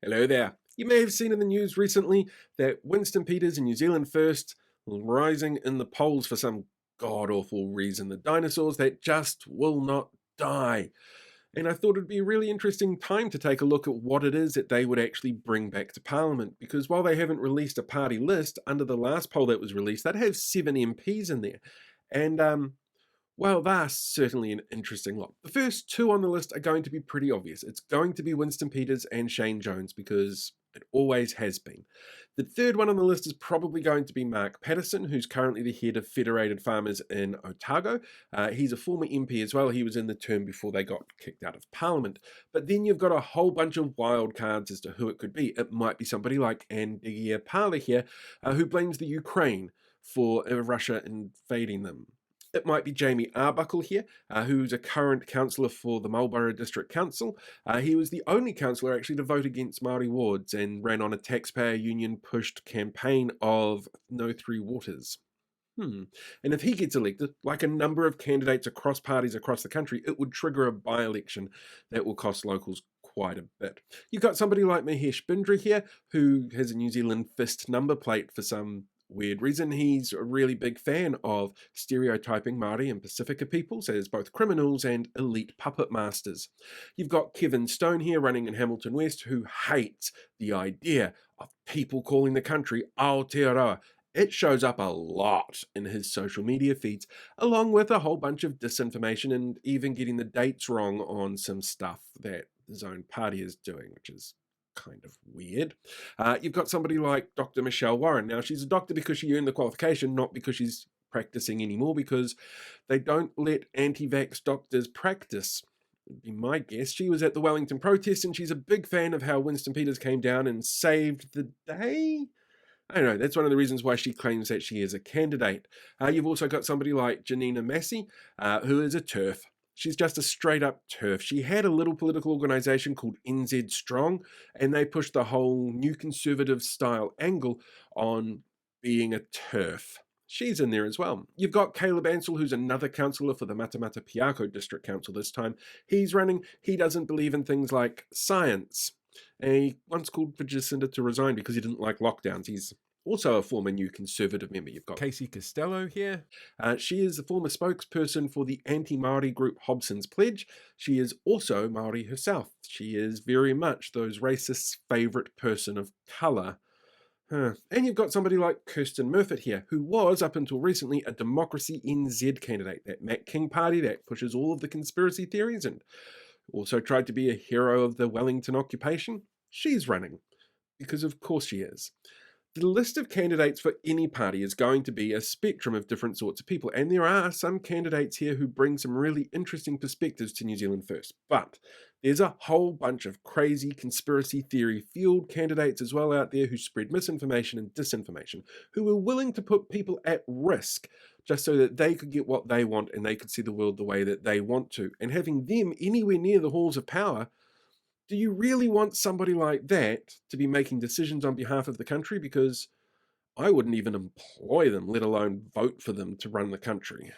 Hello there. You may have seen in the news recently that Winston Peters and New Zealand First rising in the polls for some god awful reason. The dinosaurs that just will not die. And I thought it'd be a really interesting time to take a look at what it is that they would actually bring back to Parliament. Because while they haven't released a party list, under the last poll that was released, they'd have 7 MPs in there. And well, that's certainly an interesting lot. The first two on the list are going to be pretty obvious. It's going to be Winston Peters and Shane Jones because it always has been. The third one on the list is probably going to be Mark Patterson, who's currently the head of Federated Farmers in Otago. He's a former MP as well. He was in the term before they got kicked out of Parliament. But then you've got a whole bunch of wild cards as to who it could be. It might be somebody like Aotearoa here, who blames the Ukraine for Russia invading them. It might be Jamie Arbuckle here, who's a current councillor for the Marlborough District Council. He was the only councillor actually to vote against Māori wards and ran on a taxpayer union pushed campaign of No Three Waters. And if he gets elected, like a number of candidates across parties across the country, it would trigger a by-election that will cost locals quite a bit. You've got somebody like Mahesh Bindra here, who has a New Zealand fist number plate for some weird reason. He's a really big fan of stereotyping Māori and Pacifica peoples as both criminals and elite puppet masters. You've got Kevin Stone here running in Hamilton West, who hates the idea of people calling the country Aotearoa. It shows up a lot in his social media feeds, along with a whole bunch of disinformation and even getting the dates wrong on some stuff that his own party is doing, which is kind of weird. You've got somebody like Dr. Michelle Warren. Now, she's a doctor because she earned the qualification, not because she's practicing anymore, because they don't let anti-vax doctors practice. Would be my guess. She was at the Wellington protest, and she's a big fan of how Winston Peters came down and saved the day. I don't know, that's one of the reasons why she claims that she is a candidate. You've also got somebody like Janina Massey, who is a TERF. She's just a straight up TERF. She had a little political organisation called NZ Strong, and they pushed the whole new conservative style angle on being a TERF. She's in there as well. You've got Caleb Ansell, who's another councillor for the Matamata Piako District Council this time. He's running. He doesn't believe in things like science. And he once called for Jacinda to resign because he didn't like lockdowns. He's also a former New Conservative member. You've got Casey Costello here. She is the former spokesperson for the anti-Māori group Hobson's Pledge. She is also Māori herself. She is very much those racists' favourite person of colour. And you've got somebody like Kirsten Murfitt here, who was, up until recently, a Democracy NZ candidate, that Matt King party that pushes all of the conspiracy theories and also tried to be a hero of the Wellington occupation. She's running, because of course she is. The list of candidates for any party is going to be a spectrum of different sorts of people, and there are some candidates here who bring some really interesting perspectives to New Zealand First. But there's a whole bunch of crazy conspiracy theory-fueled candidates as well out there who spread misinformation and disinformation, who are willing to put people at risk just so that they could get what they want and they could see the world the way that they want to. And having them anywhere near the halls of power, do you really want somebody like that to be making decisions on behalf of the country? Because I wouldn't even employ them, let alone vote for them to run the country.